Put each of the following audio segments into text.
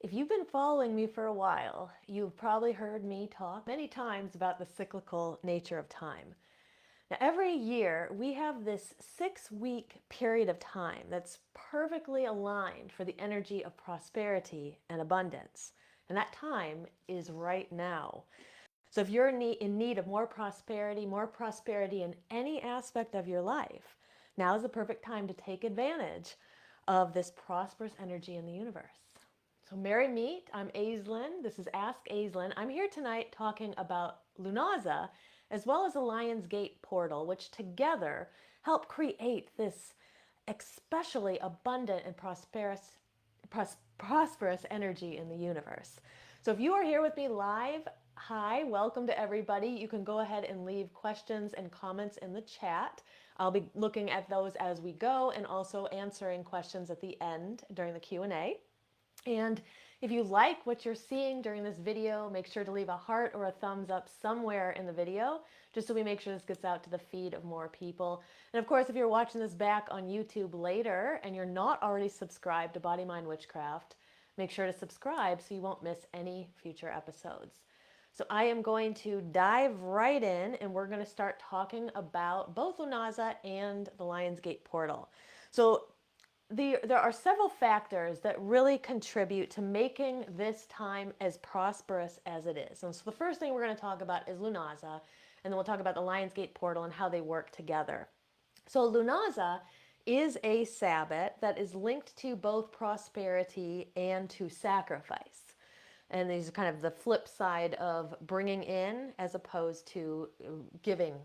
If you've been following me for a while, you've probably heard me talk many times about the cyclical nature of time. Now, every year we have this 6 week period of time that's perfectly aligned for the energy of prosperity and abundance. And that time is right now. So, if you're in need of more prosperity in any aspect of your life, now is the perfect time to take advantage of this prosperous energy in the universe. So, Merry Meet, I'm Aislin. This is Ask Aislin. I'm here tonight talking about Lughnasadh as well as the Lion's Gate portal, which together help create this especially abundant and prosperous energy in the universe. So, if you are here with me live, hi, welcome to everybody. You can go ahead and leave questions and comments in the chat. I'll be looking at those as we go and also answering questions at the end during the Q&A. And if you like what you're seeing during this video, make sure to leave a heart or a thumbs up somewhere in the video, just so we make sure this gets out to the feed of more people. And of course, if you're watching this back on YouTube later and you're not already subscribed to Body Mind Witchcraft, make sure to subscribe so you won't miss any future episodes. So I am going to dive right in and we're going to start talking about both Lughnasadh and the Lion's Gate portal. So there are several factors that really contribute to making this time as prosperous as it is. And so the first thing we're going to talk about is Lughnasadh, and then we'll talk about the Lionsgate portal and how they work together. So Lughnasadh is a sabbat that is linked to both prosperity and to sacrifice. And these are kind of the flip side of bringing in as opposed to giving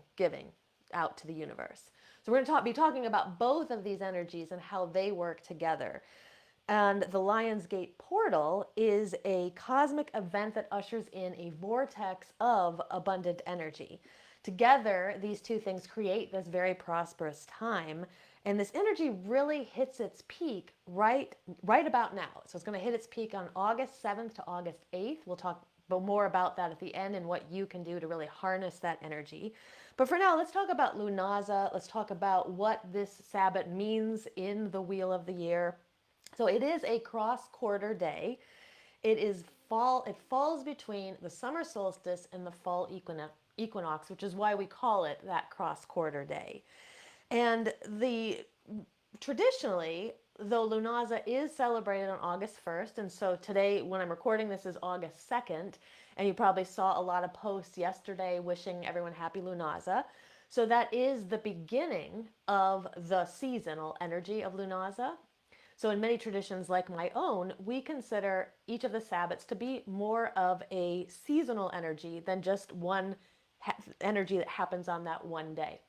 out to the universe. So we're going to be talking about both of these energies and how they work together. And the Lion's Gate portal is a cosmic event that ushers in a vortex of abundant energy. Together, these two things create this very prosperous time. And this energy really hits its peak right about now. So it's going to hit its peak on August 7th to August 8th. We'll talk more about that at the end and what you can do to really harness that energy. But for now, let's talk about Lughnasadh. Let's talk about what this Sabbat means in the wheel of the year. So it is a cross quarter day. It is fall. It falls between the summer solstice and the fall equinox, which is why we call it that cross quarter day. And the traditionally, though Lughnasadh is celebrated on August 1st, and so today, when I'm recording this, is August 2nd, and you probably saw a lot of posts yesterday wishing everyone happy Lughnasadh. So that is the beginning of the seasonal energy of Lughnasadh. So in many traditions like my own, we consider each of the sabbats to be more of a seasonal energy than just one energy that happens on that one day.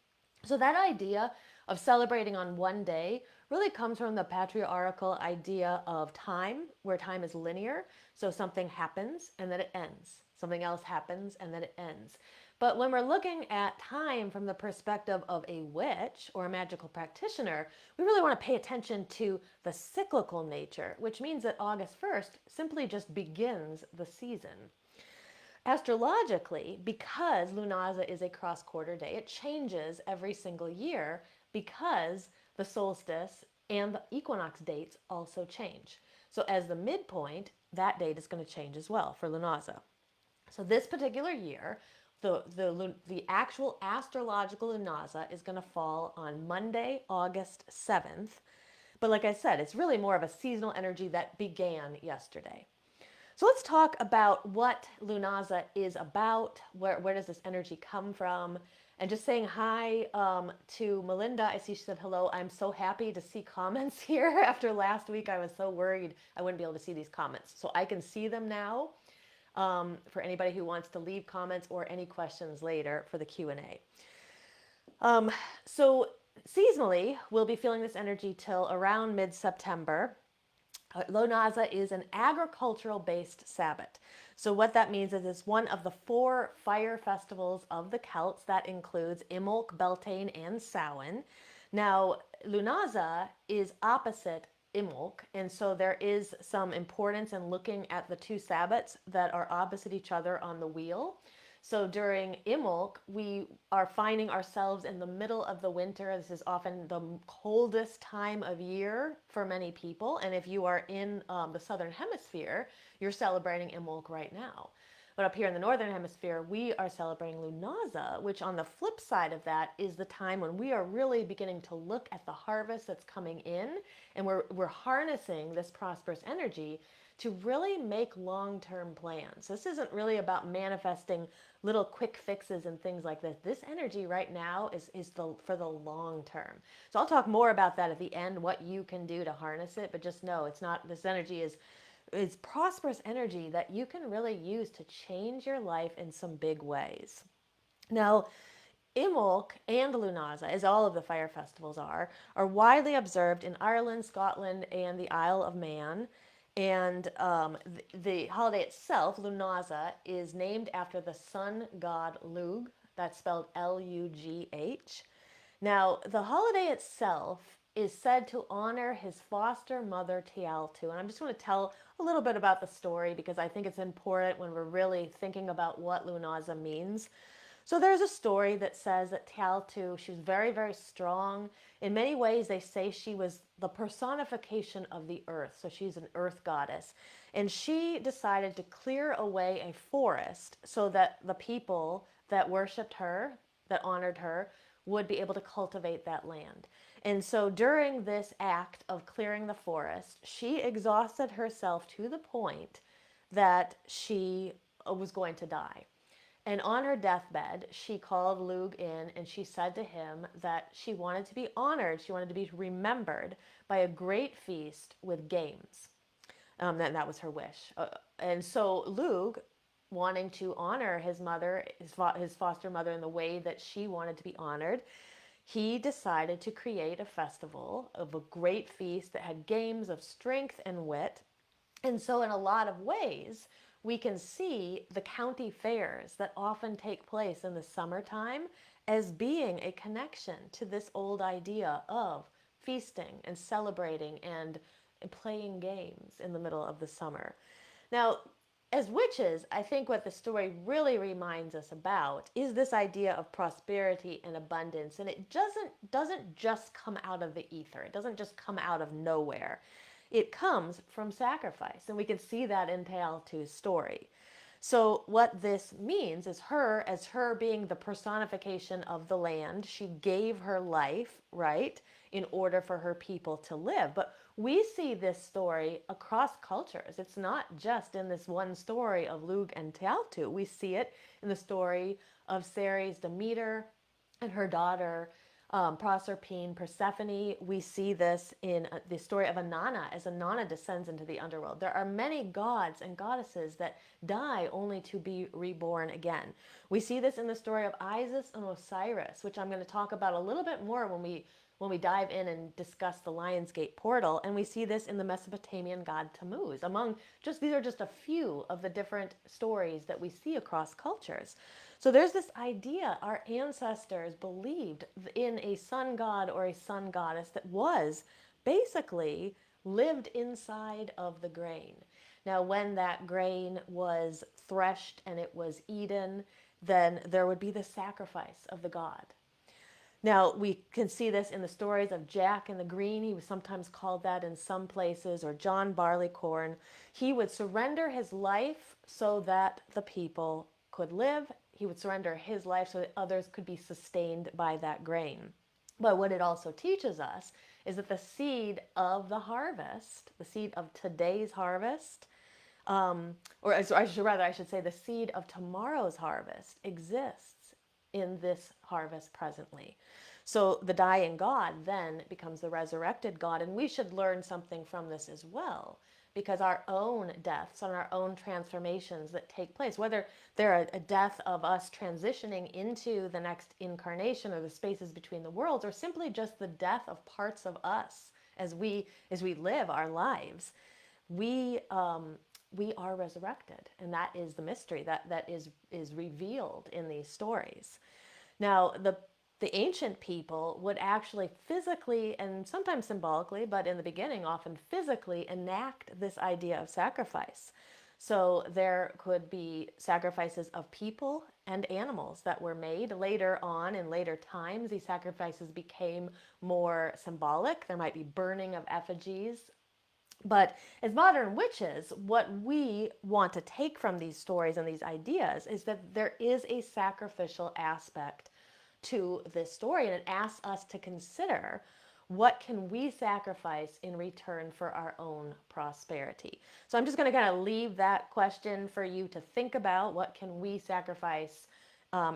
So that idea of celebrating on one day really comes from the patriarchal idea of time, where time is linear. So something happens and then it ends. Something else happens and then it ends. But when we're looking at time from the perspective of a witch or a magical practitioner, we really want to pay attention to the cyclical nature, which means that August 1st simply just begins the season. Astrologically, because Lughnasadh is a cross quarter day, it changes every single year because the solstice and the equinox dates also change. So, as the midpoint, that date is going to change as well for Lughnasadh. So, this particular year, the actual astrological Lughnasadh is going to fall on Monday, August 7th. But like I said, it's really more of a seasonal energy that began yesterday. So let's talk about what Lughnasadh is about. Where does this energy come from? And just saying hi to Melinda. I see she said hello. I'm so happy to see comments here. After last week, I was so worried I wouldn't be able to see these comments. So I can see them now for anybody who wants to leave comments or any questions later for the Q&A. So seasonally, we'll be feeling this energy till around mid-September. Lughnasadh is an agricultural-based Sabbat. So what that means is it's one of the 4 fire festivals of the Celts. That includes Imbolc, Beltane, and Samhain. Now, Lughnasadh is opposite Imbolc, and so there is some importance in looking at the 2 Sabbats that are opposite each other on the wheel. So during Imbolc, we are finding ourselves in the middle of the winter. This is often the coldest time of year for many people. And if you are in the Southern Hemisphere, you're celebrating Imbolc right now. But up here in the Northern Hemisphere, we are celebrating Lughnasadh, which on the flip side of that is the time when we are really beginning to look at the harvest that's coming in, and we're harnessing this prosperous energy to really make long-term plans. This isn't really about manifesting little quick fixes and things like this. This energy right now is for the long term. So I'll talk more about that at the end, what you can do to harness it, but just know it's not, this energy is prosperous energy that you can really use to change your life in some big ways. Now, Imbolc and Lughnasadh, as all of the fire festivals are widely observed in Ireland, Scotland, and the Isle of Man. And the holiday itself, Lughnasadh, is named after the sun god Lugh. That's spelled Lugh. Now, the holiday itself is said to honor his foster mother, Tialtu. And I'm just going to tell a little bit about the story because I think it's important when we're really thinking about what Lughnasadh means. So there's a story that says that Tialtu, she was very, very strong. In many ways, they say she was the personification of the earth. So she's an earth goddess. And she decided to clear away a forest so that the people that worshipped her, that honored her, would be able to cultivate that land. And so during this act of clearing the forest, she exhausted herself to the point that she was going to die. And on her deathbed, she called Lugh in and she said to him that she wanted to be honored, she wanted to be remembered by a great feast with games. That was her wish. And so Lugh, wanting to honor his mother, his foster mother, in the way that she wanted to be honored, he decided to create a festival of a great feast that had games of strength and wit. And so, in a lot of ways, we can see the county fairs that often take place in the summertime as being a connection to this old idea of feasting and celebrating and playing games in the middle of the summer. Now, as witches, I think what the story really reminds us about is this idea of prosperity and abundance. And it doesn't just come out of the ether. It doesn't just come out of nowhere. It comes from sacrifice. And we can see that in Tialtu's story. So what this means is as her being the personification of the land, she gave her life, right, in order for her people to live. But we see this story across cultures. It's not just in this one story of Lugh and Tialtu. We see it in the story of Ceres, Demeter, and her daughter Proserpine, Persephone. We see this in the story of Inanna as Inanna descends into the underworld. There are many gods and goddesses that die only to be reborn again. We see this in the story of Isis and Osiris, which I'm going to talk about a little bit more when we dive in and discuss the Lionsgate portal. And we see this in the Mesopotamian god Tammuz. These are just a few of the different stories that we see across cultures. So there's this idea our ancestors believed in a sun god or a sun goddess that was basically lived inside of the grain. Now, when that grain was threshed and it was eaten, then there would be the sacrifice of the god. Now, we can see this in the stories of Jack and the Green. He was sometimes called that in some places, or John Barleycorn. He would surrender his life so that the people could live. He would surrender his life so that others could be sustained by that grain. But what it also teaches us is that the seed of the harvest, the seed of today's harvest, I should say the seed of tomorrow's harvest exists in this harvest presently. So the dying God then becomes the resurrected God, and we should learn something from this as well, because our own deaths and our own transformations that take place, whether they're a death of us transitioning into the next incarnation or the spaces between the worlds, or simply just the death of parts of us as we live our lives, we are resurrected, and that is the mystery that is revealed in these stories. Now, the ancient people would actually physically and sometimes symbolically, but in the beginning often physically enact this idea of sacrifice. So there could be sacrifices of people and animals that were made. Later on, in later times, these sacrifices became more symbolic. There might be burning of effigies. But as modern witches, what we want to take from these stories and these ideas is that there is a sacrificial aspect to this story, and it asks us to consider what can we sacrifice in return for our own prosperity. So I'm just going to kind of leave that question for you to think about. What can we sacrifice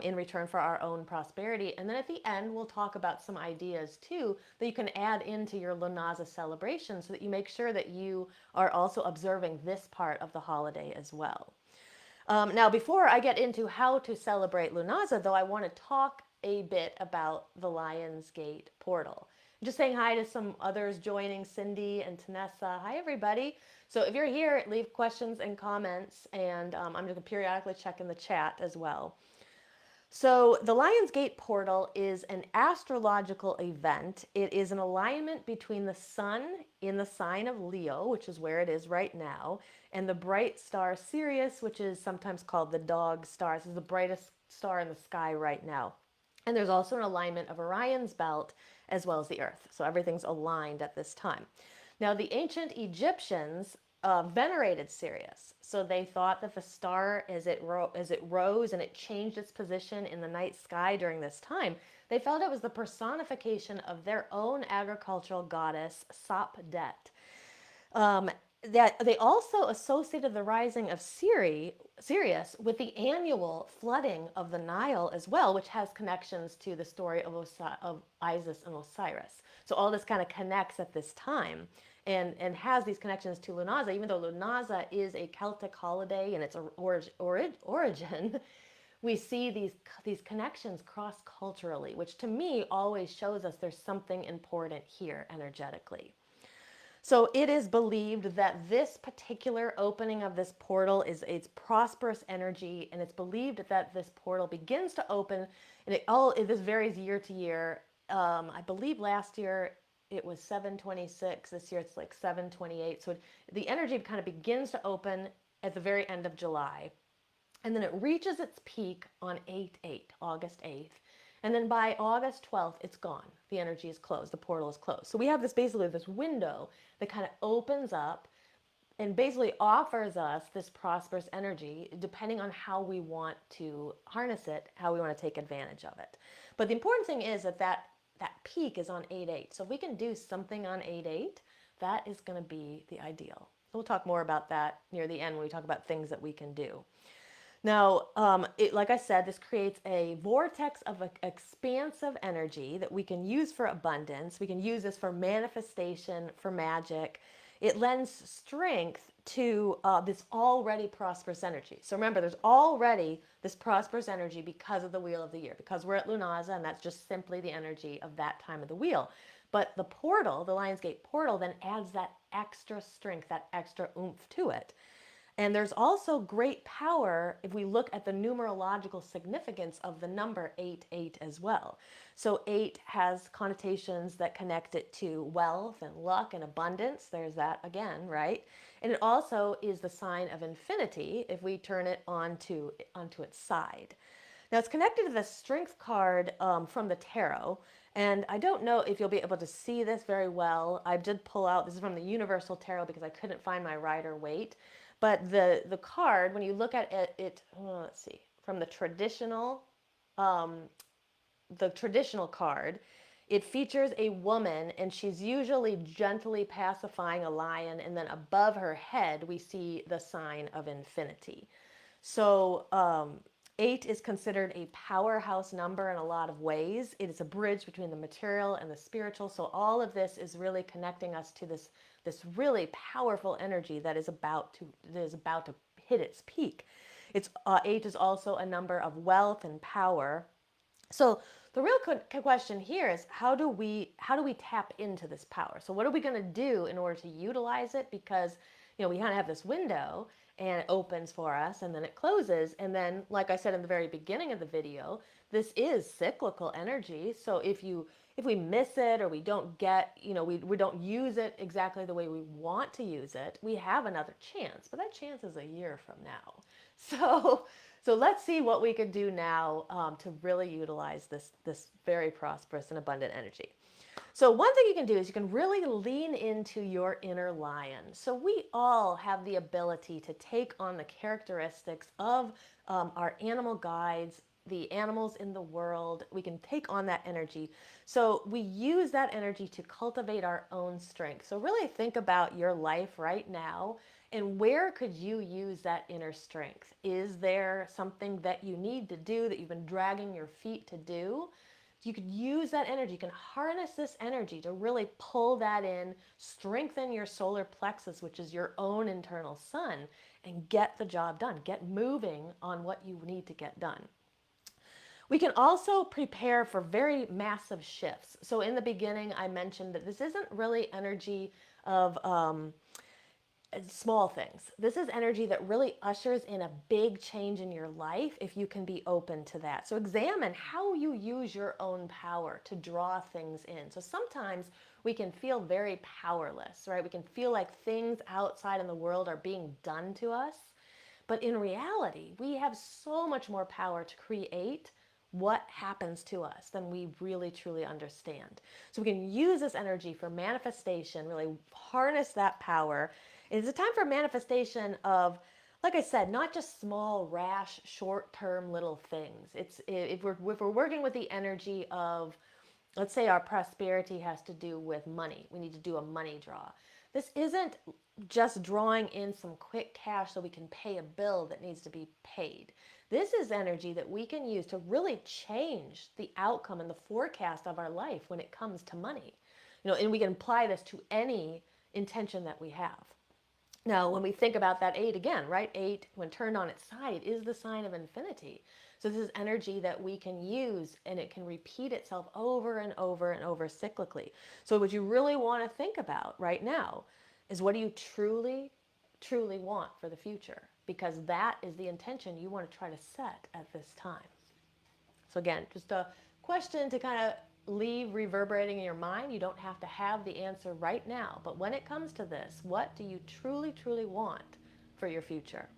in return for our own prosperity? And then at the end, we'll talk about some ideas too that you can add into your Lughnasadh celebration so that you make sure that you are also observing this part of the holiday as well. Now, before I get into how to celebrate Lughnasadh, though, I want to talk a bit about the Lion's Gate portal. I'm just saying hi to some others joining, Cindy and Tanessa. Hi, everybody. So if you're here, leave questions and comments, and I'm going to periodically check in the chat as well. So, the Lion's Gate portal is an astrological event. It is an alignment between the sun in the sign of Leo, which is where it is right now, and the bright star Sirius, which is sometimes called the dog star. This is the brightest star in the sky right now. And there's also an alignment of Orion's belt as well as the Earth. So, everything's aligned at this time. Now, the ancient Egyptians venerated Sirius. So they thought that the star, as it rose and it changed its position in the night sky during this time, they felt it was the personification of their own agricultural goddess, Sapdet. That they also associated the rising of Sirius with the annual flooding of the Nile as well, which has connections to the story of Isis and Osiris. So all this kind of connects at this time and has these connections to Lughnasadh, even though Lughnasadh is a Celtic holiday and its origin, we see these connections cross-culturally, which to me always shows us there's something important here energetically. So it is believed that this particular opening of this portal is its prosperous energy, and it's believed that this portal begins to open, and this varies year to year. I believe last year it was 7/26. This year it's like 7/28. So the energy kind of begins to open at the very end of July. And then it reaches its peak on 8/8, August 8th. And then by August 12th, it's gone. The energy is closed. The portal is closed. So we have this window that kind of opens up and basically offers us this prosperous energy depending on how we want to harness it, how we want to take advantage of it. But the important thing is that peak is on 8/8. So if we can do something on 8/8, that is going to be the ideal. We'll talk more about that near the end when we talk about things that we can do. Now, like I said, this creates a vortex of expansive energy that we can use for abundance. We can use this for manifestation, for magic. It lends strength to this already prosperous energy. So remember, there's already this prosperous energy because of the wheel of the year, because we're at Lughnasadh, and that's just simply the energy of that time of the wheel. But the portal, the Lion's Gate portal, then adds that extra strength, that extra oomph to it. And there's also great power if we look at the numerological significance of the number 8/8 as well. So 8 has connotations that connect it to wealth and luck and abundance. There's that again, right? And it also is the sign of infinity if we turn it onto its side. Now it's connected to the strength card from the tarot. And I don't know if you'll be able to see this very well. I did pull out, this is from the Universal Tarot because I couldn't find my Rider-Waite. But the card, when you look at it, let's see, from the traditional card, it features a woman, and she's usually gently pacifying a lion, and then above her head we see the sign of infinity. So 8 is considered a powerhouse number in a lot of ways. It is a bridge between the material and the spiritual. So all of this is really connecting us to this really powerful energy that is about to hit its peak. 8 is also a number of wealth and power. So the real question here is how do we tap into this power? So what are we going to do in order to utilize it? Because we kind of have this window, and it opens for us and then it closes. And then, like I said in the very beginning of the video, this is cyclical energy. So if you if we miss it or we don't get, we don't use it exactly the way we want to use it, we have another chance. But that chance is a year from now. So let's see what we can do now to really utilize this very prosperous and abundant energy. So one thing you can do is you can really lean into your inner lion. So we all have the ability to take on the characteristics of our animal guides, the animals in the world. We can take on that energy. So we use that energy to cultivate our own strength. So really think about your life right now and where could you use that inner strength? Is there something that you need to do that you've been dragging your feet to do? You could use that energy. You can harness this energy to really pull that in, strengthen your solar plexus, which is your own internal sun, and get the job done. Get moving on what you need to get done. We can also prepare for very massive shifts. So in the beginning, I mentioned that this isn't really energy of small things. This is energy that really ushers in a big change in your life if you can be open to that. So examine how you use your own power to draw things in. So sometimes we can feel very powerless, right? We can feel like things outside in the world are being done to us. But in reality, we have so much more power to create what happens to us than we really truly understand. So we can use this energy for manifestation, really harness that power. It's a time for manifestation of, like I said, not just small, rash, short-term little things. If we're working with the energy of, let's say our prosperity has to do with money. We need to do a money draw. This isn't just drawing in some quick cash so we can pay a bill that needs to be paid. This is energy that we can use to really change the outcome and the forecast of our life when it comes to money. And we can apply this to any intention that we have. Now, when we think about that 8 again, right? 8, when turned on its side, is the sign of infinity. So this is energy that we can use, and it can repeat itself over and over and over cyclically. So what you really want to think about right now is, what do you truly, truly want for the future? Because that is the intention you want to try to set at this time. So again, just a question to kind of leave reverberating in your mind. You don't have to have the answer right now, but when it comes to this, what do you truly, truly want for your future?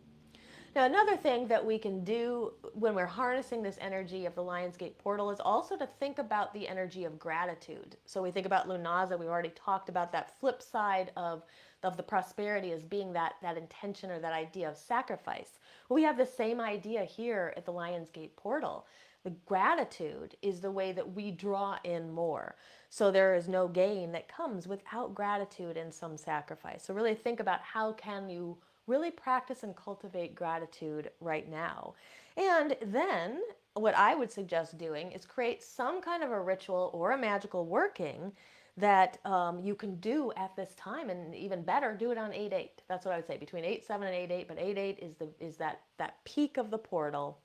Now, another thing that we can do when we're harnessing this energy of the Lionsgate portal is also to think about the energy of gratitude. So we think about Lughnasadh. We've already talked about that flip side of the prosperity as being that intention or that idea of sacrifice. Well, we have the same idea here at the Lionsgate portal. The gratitude is the way that we draw in more. So there is no gain that comes without gratitude and some sacrifice. So really think about, how can you really practice and cultivate gratitude right now? And then what I would suggest doing is create some kind of a ritual or a magical working that you can do at this time, and even better, do it on 8/8. That's what I would say, between 8/7 and 8/8. But 8/8 is that peak of the portal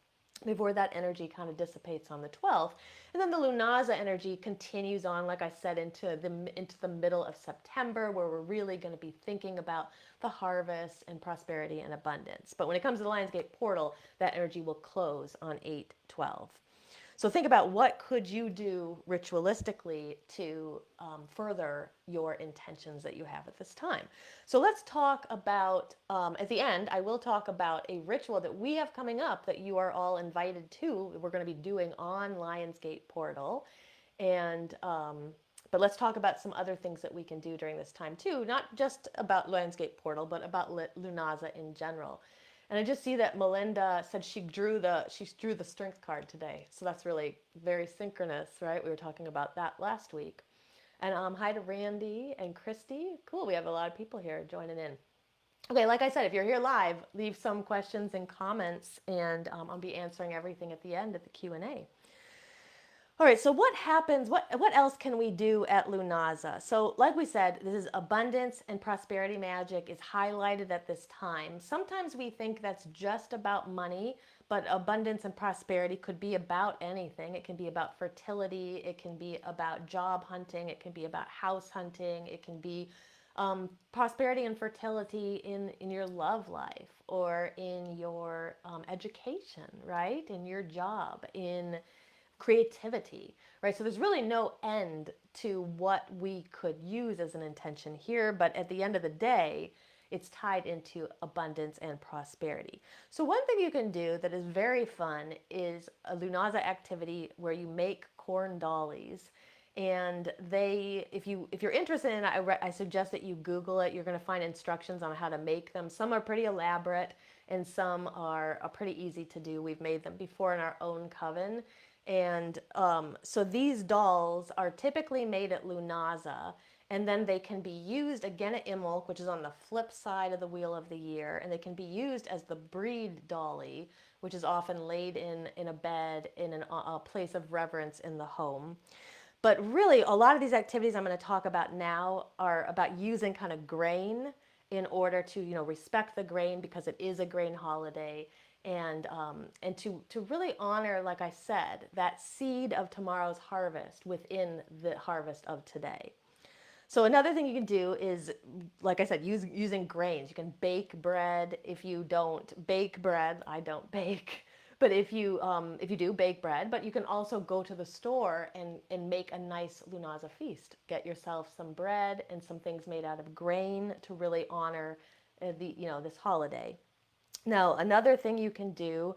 before that energy kind of dissipates on the 12th. And then the Lughnasadh energy continues on, like I said, into the middle of September, where we're really going to be thinking about the harvest and prosperity and abundance. But when it comes to the Lionsgate portal, that energy will close on 8/12. So think about, what could you do ritualistically to further your intentions that you have at this time. So let's talk about, at the end, I will talk about a ritual that we have coming up that you are all invited to. We're going to be doing on Lionsgate portal. And but let's talk about some other things that we can do during this time too, not just about Lionsgate portal, but about Lughnasadh in general. And I just see that Melinda said she drew the strength card today. So that's really very synchronous, right? We were talking about that last week. And hi to Randy and Christy. Cool, we have a lot of people here joining in. Okay, like I said, if you're here live, leave some questions and comments, and I'll be answering everything at the end of the Q&A. All right, so what happens, what else can we do at Lughnasadh? So like we said, this is abundance and prosperity magic is highlighted at this time. Sometimes we think that's just about money, but abundance and prosperity could be about anything. It can be about fertility, it can be about job hunting, it can be about house hunting, it can be prosperity and fertility in your love life, or in your education, right? In your job, in creativity, right? So there's really no end to what we could use as an intention here, but at the end of the day, it's tied into abundance and prosperity. So one thing you can do that is very fun is a Lughnasadh activity where you make corn dollies. And if you're interested in it, I suggest that you Google it. You're going to find instructions on how to make them. Some are pretty elaborate, and some are pretty easy to do. We've made them before in our own coven. And so these dolls are typically made at Lughnasadh, and then they can be used again at Imbolc, which is on the flip side of the Wheel of the Year, and they can be used as the breed dolly, which is often laid in a bed in a place of reverence in the home. But really, a lot of these activities I'm going to talk about now are about using kind of grain in order to, respect the grain because it is a grain holiday, and to really honor, like I said, that seed of tomorrow's harvest within the harvest of today. So another thing you can do is, like I said, using grains. You can bake bread. If you don't bake bread, I don't bake, but if you do bake bread, but you can also go to the store and make a nice Lughnasadh feast. Get yourself some bread and some things made out of grain to really honor this holiday. Now, another thing you can do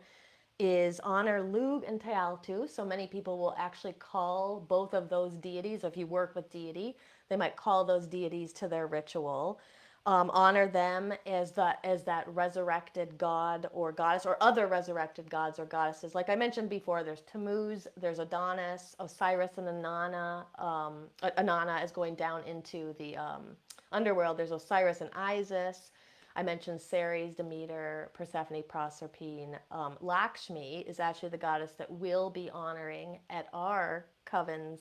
is honor Lugh and Tealtu. So many people will actually call both of those deities. If you work with deity, they might call those deities to their ritual. Honor them as that resurrected god or goddess, or other resurrected gods or goddesses. Like I mentioned before, there's Tammuz, there's Adonis, Osiris, and Inanna. Inanna is going down into the underworld. There's Osiris and Isis. I mentioned Ceres, Demeter, Persephone, Proserpine. Lakshmi is actually the goddess that we'll be honoring at our coven's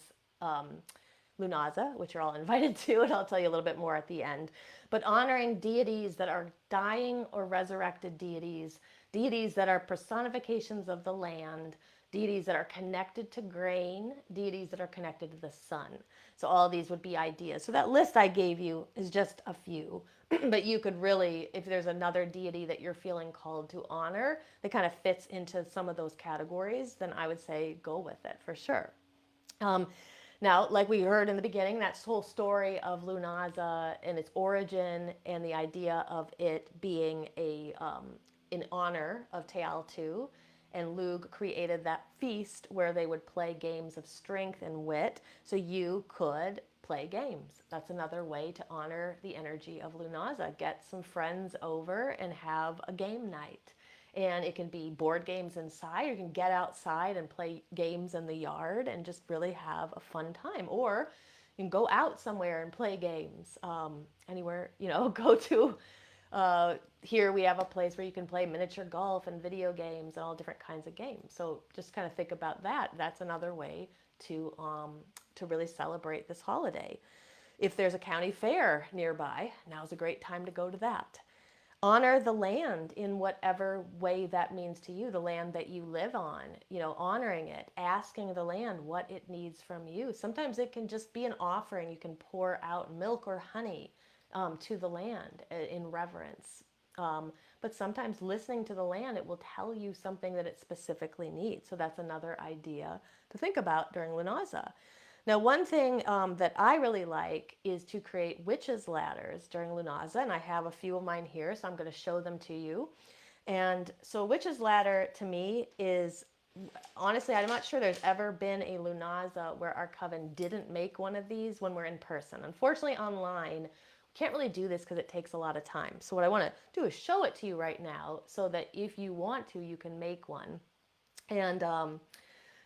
Lughnasadh, which you're all invited to, and I'll tell you a little bit more at the end. But honoring deities that are dying or resurrected deities, deities that are personifications of the land, deities that are connected to grain, deities that are connected to the sun. So all these would be ideas. So that list I gave you is just a few, but you could really, if there's another deity that you're feeling called to honor that kind of fits into some of those categories, then I would say go with it for sure. Now, like we heard in the beginning, that whole story of Lughnasadh and its origin and the idea of it being in honor of Tealtu, and Lugh created that feast where they would play games of strength and wit, so you could play games. That's another way to honor the energy of Lughnasadh. Get some friends over and have a game night. And it can be board games inside, or you can get outside and play games in the yard and just really have a fun time. Or you can go out somewhere and play games. Anywhere, go to, here we have a place where you can play miniature golf and video games and all different kinds of games. So just kind of think about that. That's another way to really celebrate this holiday. If there's a county fair nearby, now's a great time to go to that. Honor the land in whatever way that means to you, the land that you live on, honoring it, asking the land what it needs from you. Sometimes it can just be an offering. You can pour out milk or honey to the land in reverence. But sometimes listening to the land, it will tell you something that it specifically needs. So that's another idea to think about during Lughnasadh. Now, one thing that I really like is to create witches' ladders during Lughnasadh, and I have a few of mine here, so I'm going to show them to you. And so a witch's ladder to me is, honestly, I'm not sure there's ever been a Lughnasadh where our coven didn't make one of these when we're in person. Unfortunately, online, we can't really do this because it takes a lot of time. So what I want to do is show it to you right now so that if you want to, you can make one. And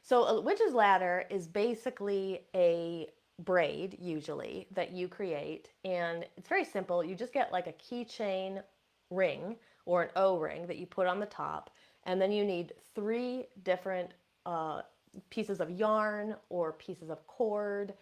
so a witch's ladder is basically a braid, usually, that you create. And it's very simple. You just get like a keychain ring or an O-ring that you put on the top. And then you need 3 different pieces of yarn or pieces of cord.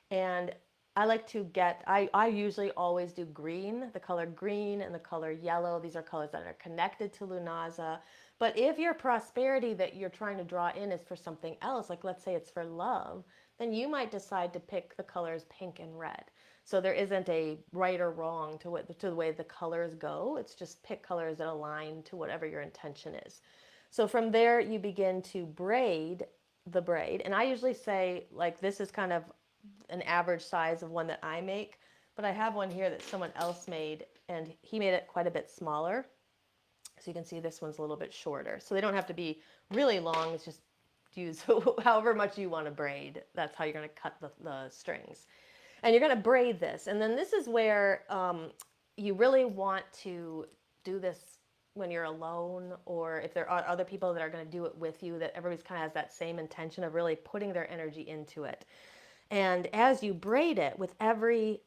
And I like to get, I usually always do green, the color green and the color yellow. These are colors that are connected to Lughnasadh. But if your prosperity that you're trying to draw in is for something else, like let's say it's for love, then you might decide to pick the colors pink and red. So there isn't a right or wrong to the way the colors go. It's just pick colors that align to whatever your intention is. So from there, you begin to braid the braid. And I usually say, like, this is kind of an average size of one that I make, but I have one here that someone else made, and he made it quite a bit smaller. So you can see this one's a little bit shorter. So they don't have to be really long. It's just use however much you want to braid. That's how you're going to cut the strings. And you're going to braid this. And then this is where you really want to do this when you're alone, or if there are other people that are going to do it with you, that everybody's kind of has that same intention of really putting their energy into it. And as you braid it, with every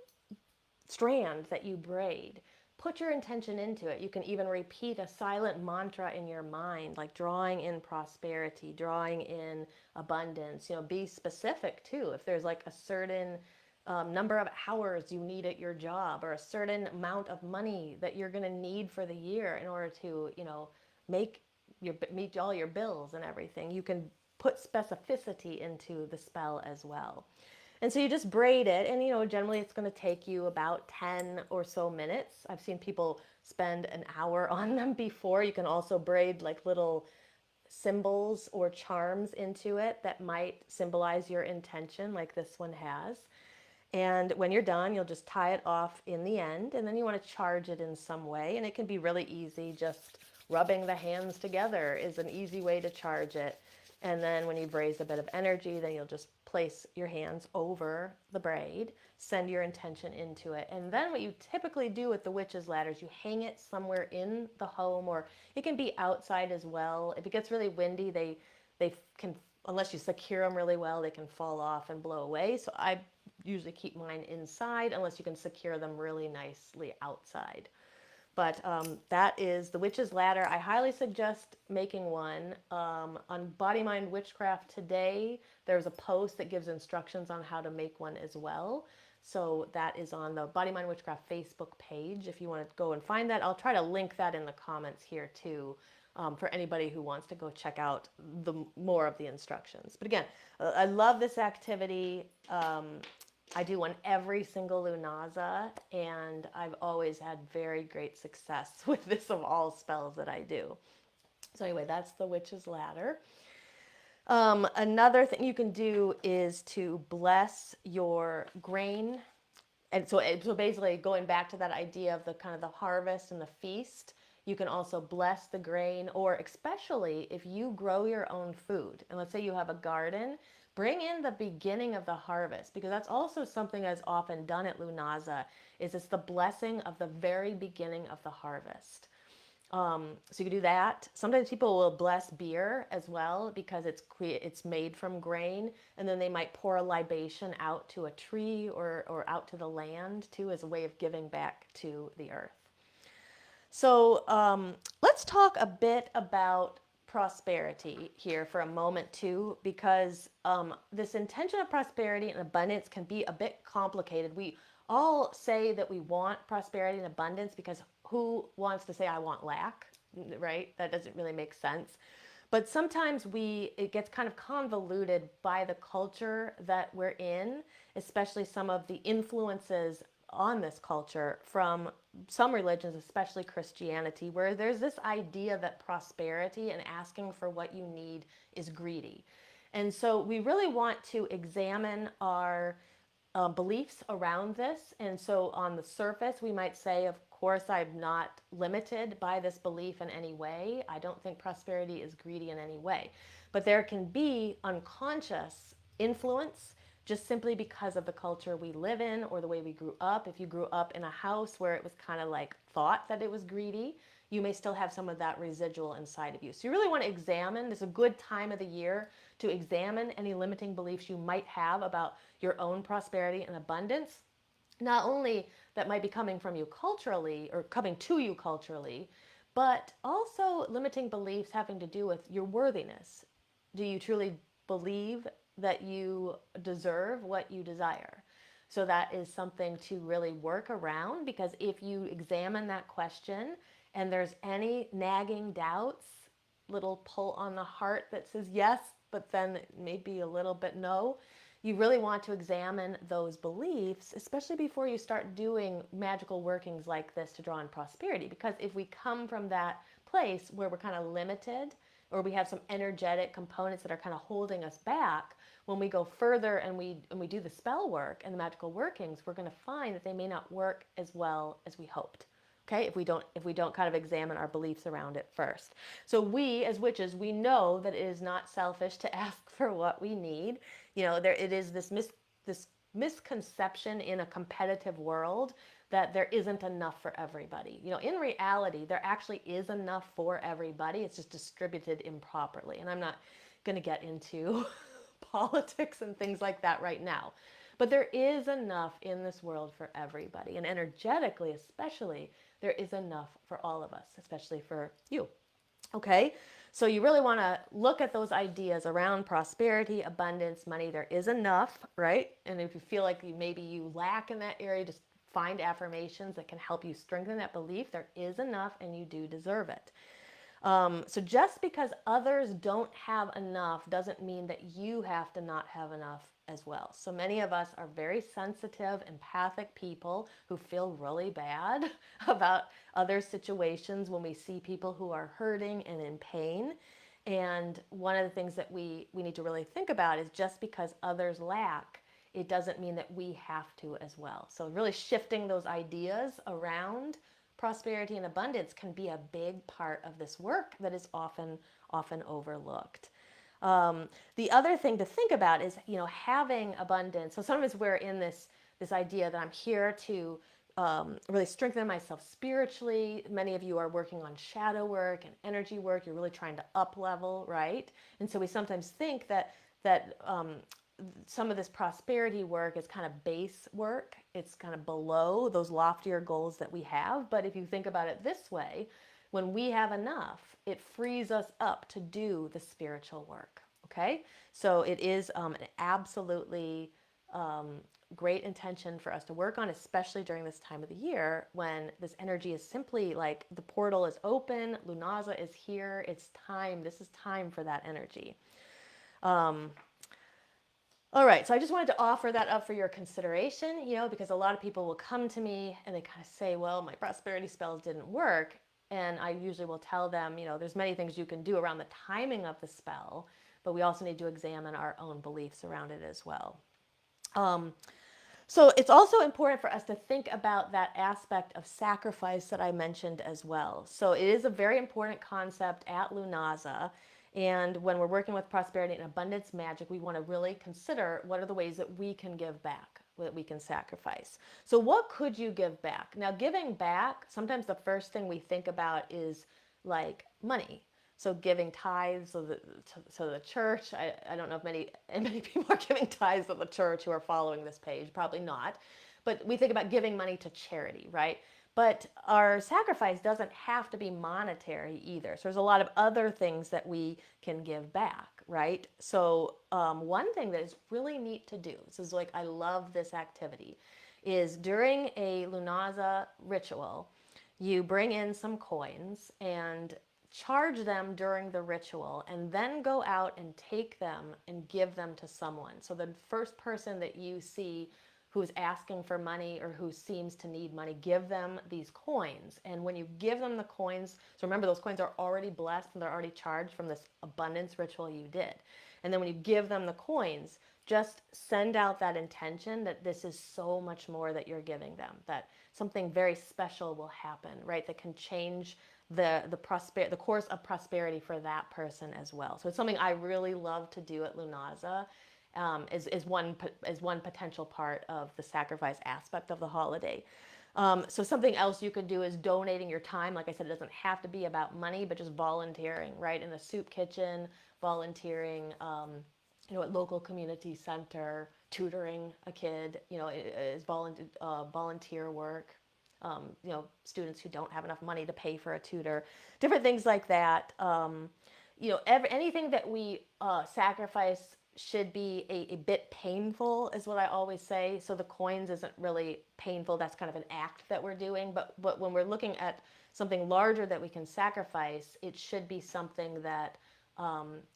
strand that you braid, put your intention into it. You can even repeat a silent mantra in your mind, like drawing in prosperity, drawing in abundance. Be specific too. If there's like a certain number of hours you need at your job, or a certain amount of money that you're going to need for the year in order to, meet all your bills and everything, you can put specificity into the spell as well. And so you just braid it, and generally it's going to take you about 10 or so minutes. I've seen people spend an hour on them before. You can also braid like little symbols or charms into it that might symbolize your intention, like this one has. And when you're done, you'll just tie it off in the end, and then you want to charge it in some way. And it can be really easy. Just rubbing the hands together is an easy way to charge it. And then when you've raised a bit of energy, then you'll just place your hands over the braid, send your intention into it. And then what you typically do with the witch's ladder is you hang it somewhere in the home, or it can be outside as well. If it gets really windy, they can, unless you secure them really well, they can fall off and blow away. So I usually keep mine inside, unless you can secure them really nicely outside. But that is the Witch's Ladder. I highly suggest making one. On Body Mind Witchcraft today, there's a post that gives instructions on how to make one as well. So that is on the Body Mind Witchcraft Facebook page. If you want to go and find that, I'll try to link that in the comments here too, for anybody who wants to go check out more of the instructions. But again, I love this activity. I do one every single Lughnasadh, and I've always had very great success with this of all spells that I do. So anyway, that's the Witch's Ladder. Another thing you can do is to bless your grain. And so basically going back to that idea of the kind of the harvest and the feast, you can also bless the grain, or especially if you grow your own food. And let's say you have a garden, bring in the beginning of the harvest, because that's also something that's often done at Lughnasadh, is it's the blessing of the very beginning of the harvest. So you can do that. Sometimes people will bless beer as well, because it's made from grain, and then they might pour a libation out to a tree or out to the land too, as a way of giving back to the earth. So let's talk a bit about prosperity here for a moment too, because this intention of prosperity and abundance can be a bit complicated. We all say that we want prosperity and abundance, because who wants to say I want lack, right? That doesn't really make sense. But sometimes it gets kind of convoluted by the culture that we're in, especially some of the influences on this culture from some religions, especially Christianity, where there's this idea that prosperity and asking for what you need is greedy. And so we really want to examine our beliefs around this. And so on the surface, we might say, of course, I'm not limited by this belief in any way. I don't think prosperity is greedy in any way. But there can be unconscious influence just simply because of the culture we live in, or the way we grew up. If you grew up in a house where it was kind of like thought that it was greedy, you may still have some of that residual inside of you. So you really want to examine. This is a good time of the year to examine any limiting beliefs you might have about your own prosperity and abundance. Not only that might be coming from you culturally, or coming to you culturally, but also limiting beliefs having to do with your worthiness. Do you truly believe that you deserve what you desire? So that is something to really work around, because if you examine that question and there's any nagging doubts, little pull on the heart that says yes, but then maybe a little bit no, you really want to examine those beliefs, especially before you start doing magical workings like this to draw in prosperity. Because if we come from that place where we're kind of limited or we have some energetic components that are kind of holding us back, when we go further and we do the spell work and the magical workings, we're going to find that they may not work as well as we hoped. Okay, if we don't kind of examine our beliefs around it first. So we as witches, we know that it is not selfish to ask for what we need. There it is this misconception in a competitive world that there isn't enough for everybody. In reality, there actually is enough for everybody. It's just distributed improperly. And I'm not going to get into politics and things like that right now. But there is enough in this world for everybody. And energetically, especially, there is enough for all of us, especially for you. Okay? So you really want to look at those ideas around prosperity, abundance, money. There is enough, right? And if you feel like maybe you lack in that area, just find affirmations that can help you strengthen that belief. There is enough and you do deserve it. So just because others don't have enough doesn't mean that you have to not have enough as well. So many of us are very sensitive, empathic people who feel really bad about other situations when we see people who are hurting and in pain. And one of the things that we need to really think about is just because others lack, it doesn't mean that we have to as well. So really shifting those ideas around prosperity and abundance can be a big part of this work that is often overlooked. The other thing to think about is, having abundance. So sometimes we're in this idea that I'm here to really strengthen myself spiritually. Many of you are working on shadow work and energy work. You're really trying to up level, right? And so we sometimes think that some of this prosperity work is kind of base work. It's kind of below those loftier goals that we have. But if you think about it this way, when we have enough, it frees us up to do the spiritual work. Okay? So it is an absolutely great intention for us to work on, especially during this time of the year when this energy is simply like the portal is open, Lughnasadh is here, it's time. This is time for that energy. All right, so I just wanted to offer that up for your consideration, because a lot of people will come to me and they kind of say, well, my prosperity spells didn't work. And I usually will tell them, there's many things you can do around the timing of the spell, but we also need to examine our own beliefs around it as well. So it's also important for us to think about that aspect of sacrifice that I mentioned as well. So it is a very important concept at Lughnasadh. And when we're working with prosperity and abundance magic, we want to really consider what are the ways that we can give back, that we can sacrifice. So what could you give back? Now, giving back, sometimes the first thing we think about is like money. So giving tithes to the church. I don't know if many people are giving tithes to the church who are following this page. Probably not. But we think about giving money to charity, right? But our sacrifice doesn't have to be monetary either. So there's a lot of other things that we can give back, right? So one thing that is really neat to do, this is like, I love this activity, is during a Lughnasadh ritual, you bring in some coins and charge them during the ritual and then go out and take them and give them to someone. So the first person that you see who's asking for money or who seems to need money, give them these coins. And when you give them the coins, so remember those coins are already blessed and they're already charged from this abundance ritual you did. And then when you give them the coins, just send out that intention that this is so much more that you're giving them, that something very special will happen, right? That can change the course of prosperity for that person as well. So it's something I really love to do at Lughnasadh. Is one potential part of the sacrifice aspect of the holiday. So something else you could do is donating your time. Like I said, it doesn't have to be about money, but just volunteering, right? In the soup kitchen, volunteering, at local community center, tutoring a kid, is volunteer work. Students who don't have enough money to pay for a tutor, different things like that. Anything that we sacrifice should be a bit painful, is what I always say. So the coins isn't really painful. That's kind of an act that we're doing. But when we're looking at something larger that we can sacrifice, it should be something that,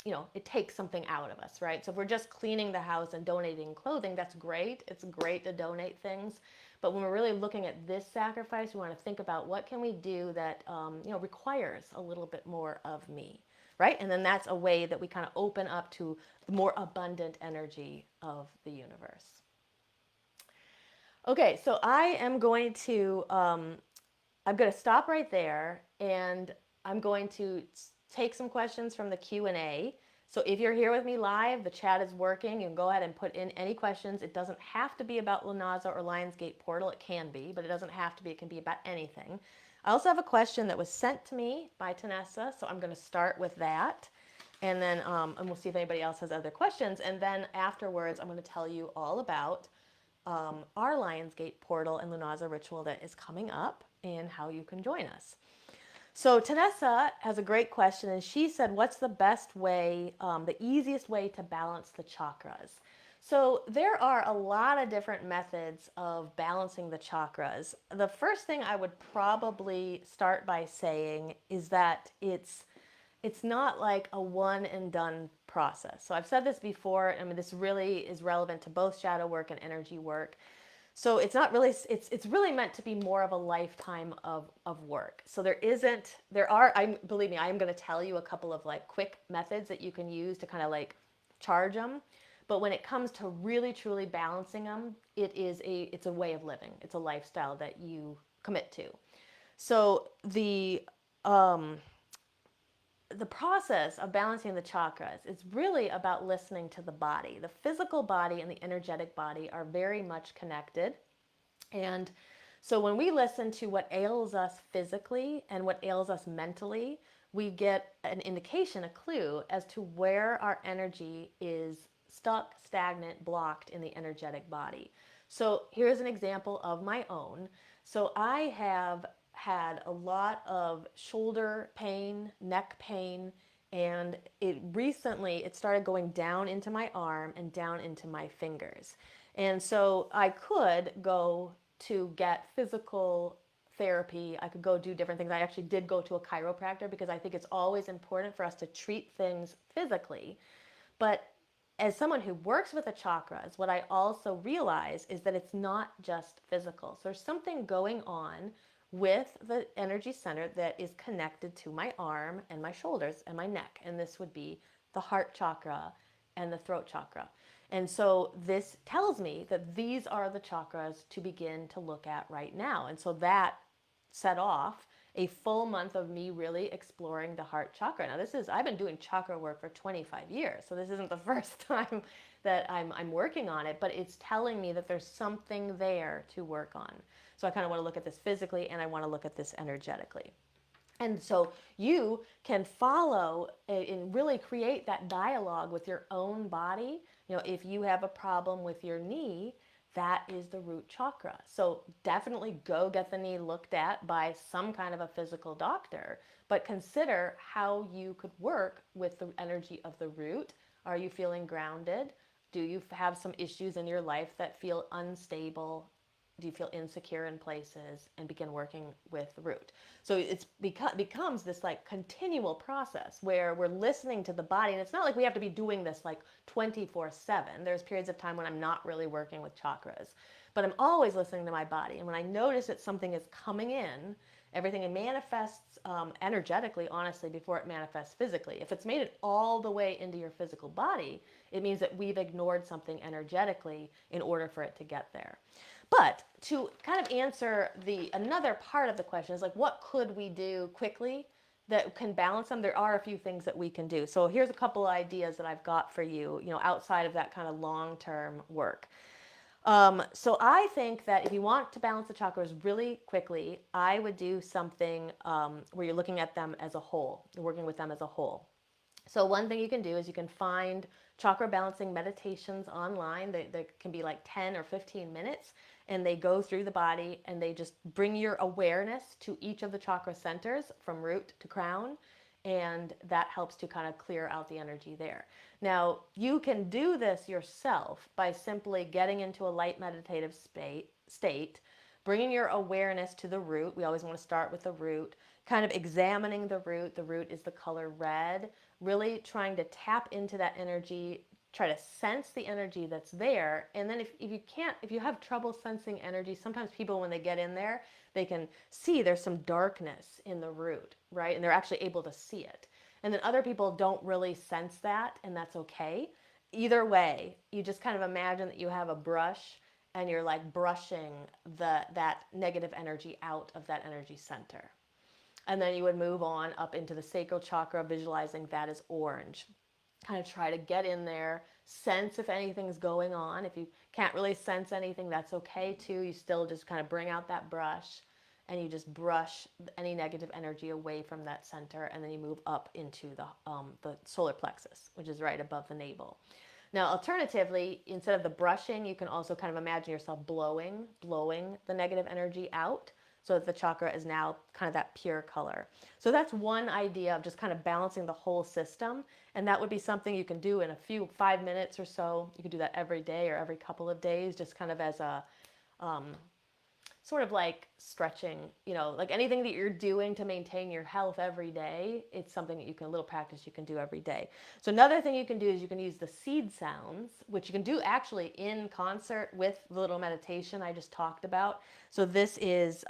it takes something out of us, right? So if we're just cleaning the house and donating clothing, that's great. It's great to donate things. But when we're really looking at this sacrifice, we want to think about what can we do that, requires a little bit more of me. right? And then that's a way that we kind of open up to the more abundant energy of the universe. Okay, so I'm going to stop right there, and I'm going to take some questions from the Q&A. So if you're here with me live, the chat is working. You can go ahead and put in any questions. It doesn't have to be about Lughnasadh or Lionsgate Portal. It can be, but it doesn't have to be. It can be about anything. I also have a question that was sent to me by Tanessa, so I'm going to start with that. And then and we'll see if anybody else has other questions. And then afterwards, I'm going to tell you all about our Lionsgate Portal and Lughnasadh ritual that is coming up and how you can join us. So Tanessa has a great question, and she said, what's the best way, the easiest way to balance the chakras? So there are a lot of different methods of balancing the chakras. The first thing I would probably start by saying is that it's not like a one and done process. So I've said this before. I mean, this really is relevant to both shadow work and energy work. So it's not really, it's really meant to be more of a lifetime of work. So believe me, I am going to tell you a couple of like quick methods that you can use to kind of like charge them. But when it comes to really truly balancing them, it's a way of living. It's a lifestyle that you commit to. So the process of balancing the chakras is really about listening to the body. The physical body and the energetic body are very much connected. And so when we listen to what ails us physically and what ails us mentally, we get an indication, a clue as to where our energy is stuck, stagnant, blocked in the energetic body. So here's an example of my own. So I have had a lot of shoulder pain, neck pain, and it started going down into my arm and down into my fingers. And so I could go to get physical therapy. I could go do different things. I actually did go to a chiropractor because I think it's always important for us to treat things physically. But as someone who works with the chakras, what I also realize is that it's not just physical. So there's something going on with the energy center that is connected to my arm and my shoulders and my neck. And this would be the heart chakra and the throat chakra. And so this tells me that these are the chakras to begin to look at right now. And so that set off a full month of me really exploring the heart chakra. Now I've been doing chakra work for 25 years. So this isn't the first time that I'm working on it, but it's telling me that there's something there to work on. So I kind of want to look at this physically, and I want to look at this energetically. And so you can follow and really create that dialogue with your own body. You know, if you have a problem with your knee, that is the root chakra. So definitely go get the knee looked at by some kind of a physical doctor, but consider how you could work with the energy of the root. Are you feeling grounded? Do you have some issues in your life that feel unstable? Do you feel insecure in places? And begin working with the root. So it becomes this like continual process where we're listening to the body. And it's not like we have to be doing this like 24/7. There's periods of time when I'm not really working with chakras, but I'm always listening to my body. And when I notice that something is coming in, everything manifests energetically, honestly, before it manifests physically. If it's made it all the way into your physical body, it means that we've ignored something energetically in order for it to get there. But to kind of answer another part of the question is like, what could we do quickly that can balance them? There are a few things that we can do. So here's a couple ideas that I've got for you, outside of that kind of long-term work. So I think that if you want to balance the chakras really quickly, I would do something where you're looking at them as a whole, you're working with them as a whole. So one thing you can do is you can find chakra balancing meditations online. They can be like 10 or 15 minutes, and they go through the body and they just bring your awareness to each of the chakra centers from root to crown, and that helps to kind of clear out the energy there. Now, you can do this yourself by simply getting into a light meditative state, bringing your awareness to the root. We always want to start with the root, kind of examining the root. The root is the color red, really trying to tap into that energy, try to sense the energy that's there. And then if you have trouble sensing energy, sometimes people, when they get in there, they can see there's some darkness in the root, right? And they're actually able to see it. And then other people don't really sense that, and that's okay. Either way, you just kind of imagine that you have a brush and you're like brushing that negative energy out of that energy center. And then you would move on up into the sacral chakra, visualizing that as orange. Kind of try to get in there, sense if anything's going on. If you can't really sense anything, that's okay too. You still just kind of bring out that brush and you just brush any negative energy away from that center, and then you move up into the solar plexus, which is right above the navel. Now, alternatively, instead of the brushing, you can also kind of imagine yourself blowing the negative energy out so that the chakra is now kind of that pure color. So that's one idea of just kind of balancing the whole system. And that would be something you can do in 5 minutes or so. You could do that every day or every couple of days, just kind of as a sort of like stretching, like anything that you're doing to maintain your health every day, it's something that a little practice you can do every day. So another thing you can do is you can use the seed sounds, which you can do actually in concert with the little meditation I just talked about. So this is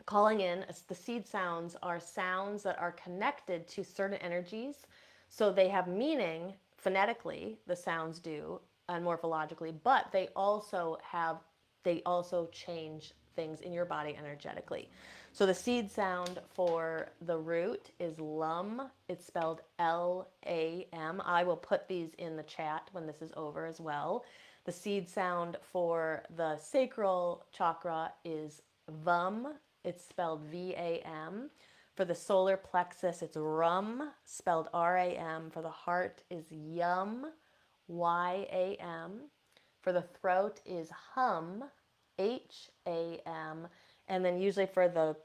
calling in, the seed sounds are sounds that are connected to certain energies. So they have meaning phonetically, the sounds do, and morphologically, but they also change things in your body energetically. So the seed sound for the root is lum. It's spelled Lam. I will put these in the chat when this is over as well. The seed sound for the sacral chakra is Vam. It's spelled Vam. For the solar plexus, it's Rum, spelled Ram. For the heart is Yum, Yam. For the throat is Hum, Ham. And then usually for the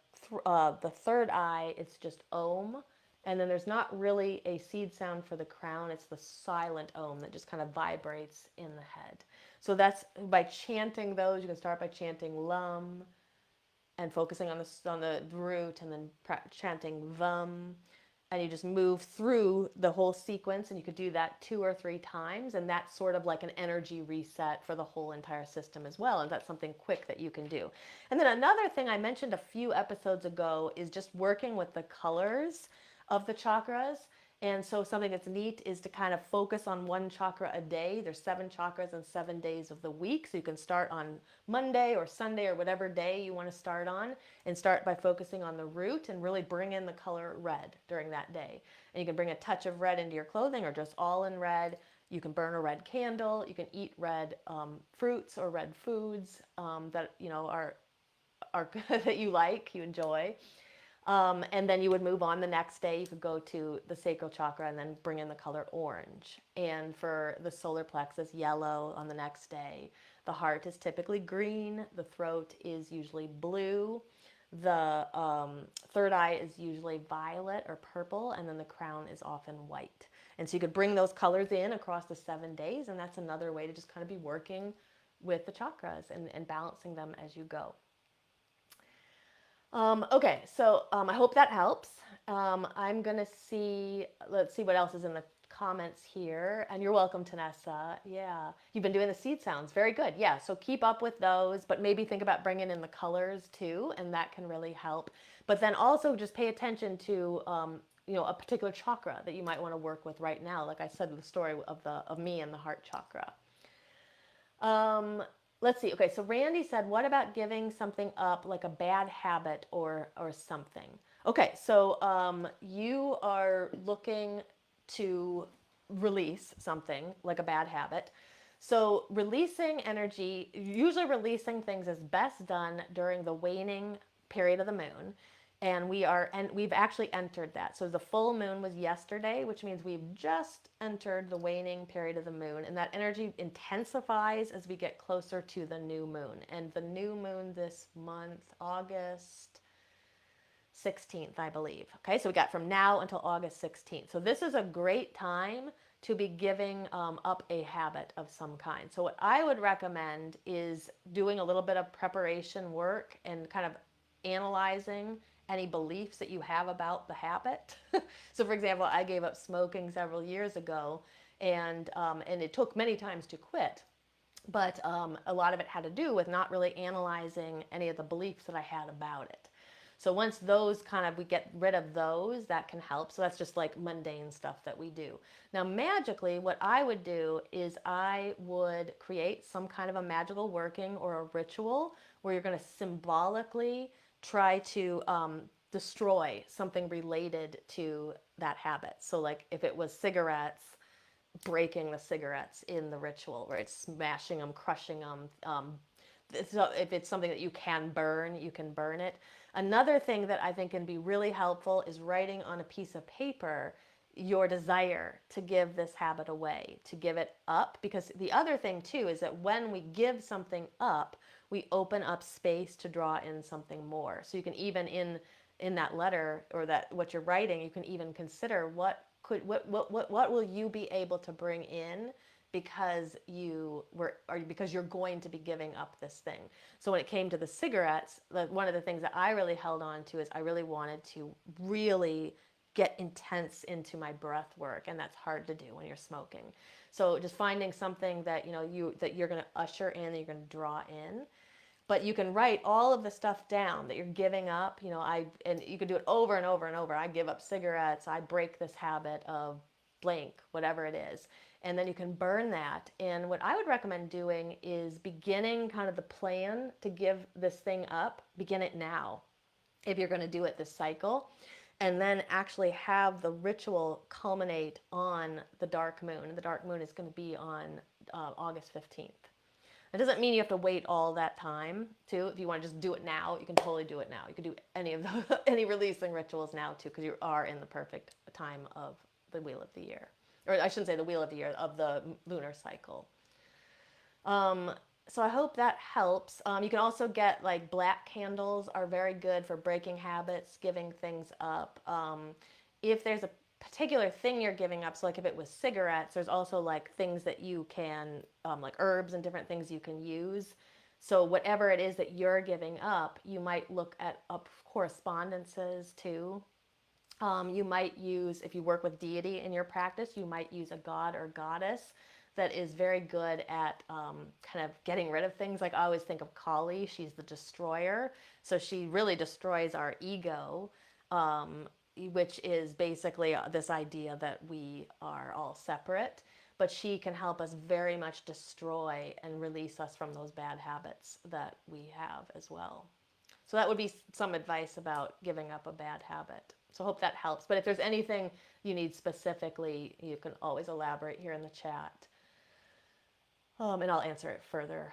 third eye, it's just Om. And then there's not really a seed sound for the crown. It's the silent Om that just kind of vibrates in the head. So that's by chanting those. You can start by chanting Lum and focusing on the root, and then chanting Vam. And you just move through the whole sequence, and you could do that 2 or 3 times, and that's sort of like an energy reset for the whole entire system as well, and that's something quick that you can do. And then another thing I mentioned a few episodes ago is just working with the colors of the chakras. And so something that's neat is to kind of focus on one chakra a day. There's 7 chakras and 7 days of the week. So you can start on Monday or Sunday or whatever day you want to start on, and start by focusing on the root and really bring in the color red during that day. And you can bring a touch of red into your clothing or just all in red. You can burn a red candle. You can eat red fruits or red foods that are good, that you enjoy. And then you would move on the next day. You could go to the sacral chakra and then bring in the color orange. And for the solar plexus, yellow on the next day. The heart is typically green. The throat is usually blue. The third eye is usually violet or purple. And then the crown is often white. And so you could bring those colors in across the 7 days. And that's another way to just kind of be working with the chakras and balancing them as you go. Okay, so I hope that helps. I'm going to let's see what else is in the comments here. And you're welcome, Tanessa. Yeah, you've been doing the seed sounds. Very good. Yeah, so keep up with those, but maybe think about bringing in the colors too, and that can really help. But then also just pay attention to a particular chakra that you might want to work with right now. Like I said, the story of me and the heart chakra. Let's see. Okay, so Randy said, what about giving something up, like a bad habit or something? Okay, so you are looking to release something like a bad habit. So releasing energy, usually releasing things is best done during the waning period of the moon. And we've actually entered that. So the full moon was yesterday, which means we've just entered the waning period of the moon. And that energy intensifies as we get closer to the new moon. And the new moon this month, August 16th, I believe. Okay, so we got from now until August 16th. So this is a great time to be giving up a habit of some kind. So what I would recommend is doing a little bit of preparation work and kind of analyzing any beliefs that you have about the habit. So for example, I gave up smoking several years ago, and it took many times to quit. But a lot of it had to do with not really analyzing any of the beliefs that I had about it. So once those kind of, we get rid of those, that can help. So that's just like mundane stuff that we do. Now, magically, what I would do is I would create some kind of a magical working or a ritual where you're going to symbolically try to destroy something related to that habit. So, like if it was cigarettes, breaking the cigarettes in the ritual, right? Smashing them, crushing them. So if it's something that you can burn, you can burn it. Another thing that I think can be really helpful is writing on a piece of paper your desire to give this habit away, to give it up. Because the other thing too is that when we give something up, we open up space to draw in something more. So you can even in that letter or that what you're writing, you can even consider what will you be able to bring in because because you're going to be giving up this thing. So when it came to the cigarettes, one of the things that I really held on to is I really wanted to really get intense into my breath work, and that's hard to do when you're smoking. So just finding something that you're going to usher in, that you're going to draw in. But you can write all of the stuff down that you're giving up. And you can do it over and over and over. I give up cigarettes. I break this habit of blank, whatever it is. And then you can burn that. And what I would recommend doing is beginning kind of the plan to give this thing up. Begin it now if you're going to do it this cycle. And then actually have the ritual culminate on the dark moon. And the dark moon is going to be on August 15th. It doesn't mean you have to wait all that time, too. If you want to just do it now, you can totally do it now. You can do any of the any releasing rituals now, too, because you are in the perfect time of the wheel of the year. Or I shouldn't say the wheel of the year, of the lunar cycle. So I hope that helps. You can also get, like, black candles are very good for breaking habits, giving things up. If there's a particular thing you're giving up, so like if it was cigarettes, there's also like things that you can like herbs and different things you can use. So whatever it is that you're giving up, you might look at correspondences too. You might use, if you work with deity in your practice, you might use a god or goddess that is very good at kind of getting rid of things. Like I always think of Kali, she's the destroyer. So she really destroys our ego, which is basically this idea that we are all separate. But she can help us very much destroy and release us from those bad habits that we have as well. So that would be some advice about giving up a bad habit. So I hope that helps. But if there's anything you need specifically, you can always elaborate here in the chat. And I'll answer it further.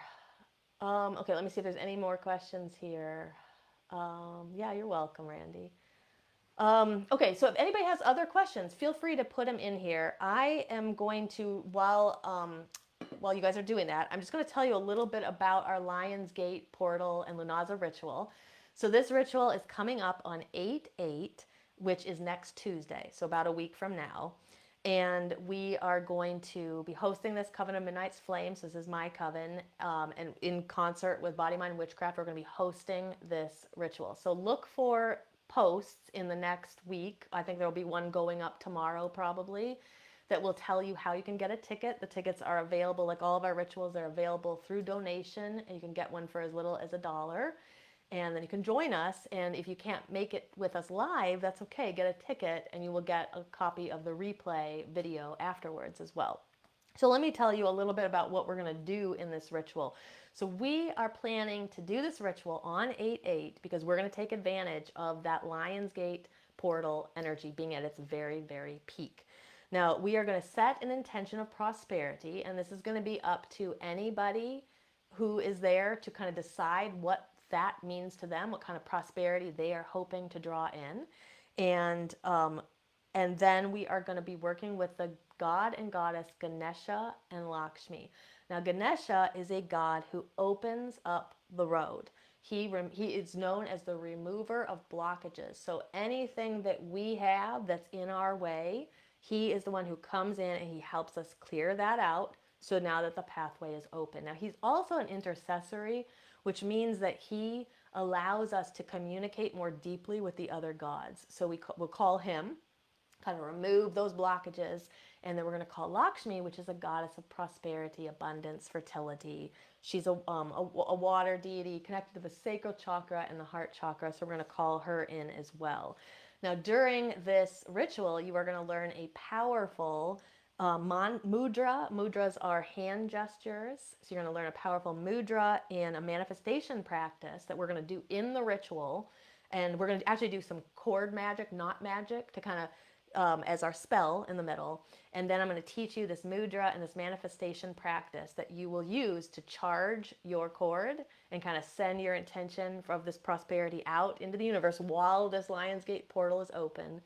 Okay, let me see if there's any more questions here. Yeah, you're welcome, Randy. Okay, so if anybody has other questions, feel free to put them in here. I am going to, while you guys are doing that, I'm just going to tell you a little bit about our Lion's Gate portal and Lughnasadh ritual. So this ritual is coming up on 8/8, which is next Tuesday, so about a week from now. And we are going to be hosting this Coven of Midnight's Flames. This is my coven. And in concert with Body, Mind, Witchcraft, we're going to be hosting this ritual. So look for posts in the next week. I think there will be one going up tomorrow probably that will tell you how you can get a ticket. The tickets are available, like all of our rituals, they're available through donation, and you can get one for as little as $1. And then you can join us, and if you can't make it with us live, that's okay. Get a ticket, and you will get a copy of the replay video afterwards as well. So let me tell you a little bit about what we're going to do in this ritual. So we are planning to do this ritual on 8/8 because we're going to take advantage of that Lion's Gate portal energy being at its very, very peak. Now, we are going to set an intention of prosperity, and this is going to be up to anybody who is there to kind of decide what that means to them, what kind of prosperity they are hoping to draw in. And then we are going to be working with the god and goddess Ganesha and Lakshmi. Now, Ganesha is a god who opens up the road. He is known as the remover of blockages. So anything that we have that's in our way, he is the one who comes in and he helps us clear that out. So now that the pathway is open. Now, he's also an intercessory, which means that he allows us to communicate more deeply with the other gods. So we'll call him kind of remove those blockages. And then we're going to call Lakshmi, which is a goddess of prosperity, abundance, fertility. She's a water deity connected to the sacral chakra and the heart chakra. So we're going to call her in as well. Now, during this ritual, you are going to learn a powerful mudra. Mudras are hand gestures. So you're going to learn a powerful mudra and a manifestation practice that we're going to do in the ritual. And we're going to actually do some cord magic, not magic, to kind of as our spell in the middle. And then I'm going to teach you this mudra and this manifestation practice that you will use to charge your cord and kind of send your intention of this prosperity out into the universe while this Lionsgate portal is open.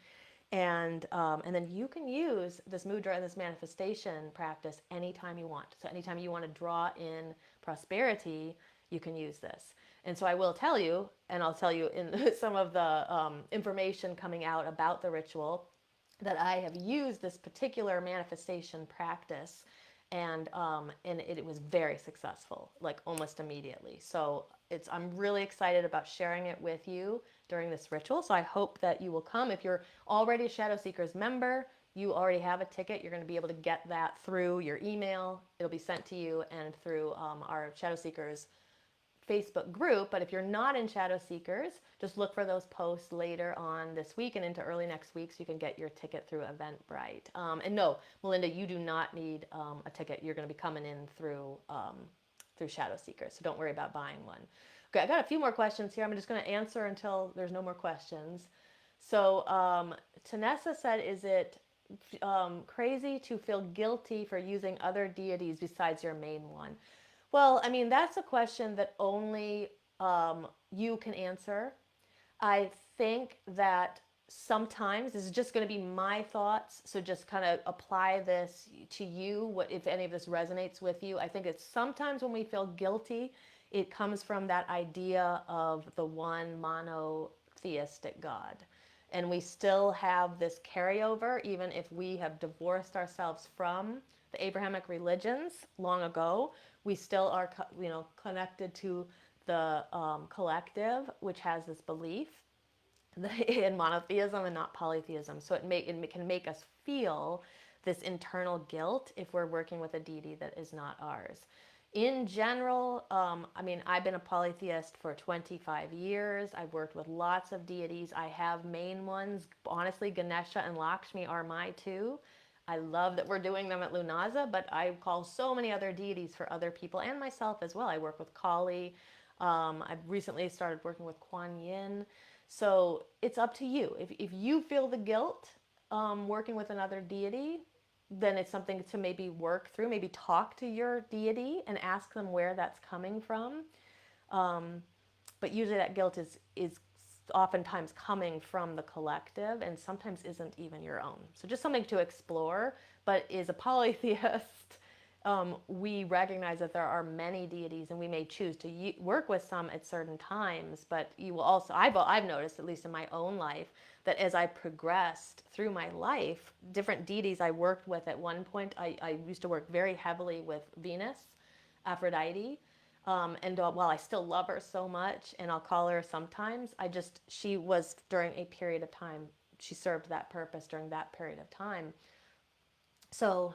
And then you can use this mudra and this manifestation practice anytime you want. So anytime you want to draw in prosperity, you can use this. And so I will tell you, and I'll tell you in some of the information coming out about the ritual, that I have used this particular manifestation practice, and it was very successful, like almost immediately. So I'm really excited about sharing it with you during this ritual. So I hope that you will come. If you're already a Shadow Seekers member, you already have a ticket. You're going to be able to get that through your email. It'll be sent to you and through our Shadow Seekers Facebook group. But if you're not in Shadow Seekers, just look for those posts later on this week and into early next week so you can get your ticket through Eventbrite. And no, Melinda, you do not need a ticket. You're going to be coming in through Shadow Seekers, so don't worry about buying one. Okay, I got a few more questions here. I'm just going to answer until there's no more questions. So Tanessa said, is it crazy to feel guilty for using other deities besides your main one? Well, I mean, that's a question that only you can answer. I think that sometimes this is just going to be my thoughts, so just kind of apply this to you, what if any of this resonates with you. I think it's sometimes when we feel guilty, it comes from that idea of the one monotheistic God. And we still have this carryover, even if we have divorced ourselves from the Abrahamic religions long ago. We still are, connected to the collective, which has this belief in monotheism and not polytheism. So it can make us feel this internal guilt if we're working with a deity that is not ours. In general, I've been a polytheist for 25 years. I've worked with lots of deities. I have main ones. Honestly, Ganesha and Lakshmi are my two. I love that we're doing them at Lughnasadh, but I call so many other deities for other people and myself as well. I work with Kali. I've recently started working with Kuan Yin. So it's up to you. If you feel the guilt working with another deity, then it's something to maybe work through, maybe talk to your deity and ask them where that's coming from. But usually that guilt is oftentimes coming from the collective and sometimes isn't even your own. So just something to explore. But as a polytheist, we recognize that there are many deities and we may choose to work with some at certain times. But you will also, I've noticed, at least in my own life, that as I progressed through my life, different deities I worked with at one point, I used to work very heavily with Venus, Aphrodite. And while I still love her so much, and I'll call her sometimes, she was during a period of time, she served that purpose during that period of time. So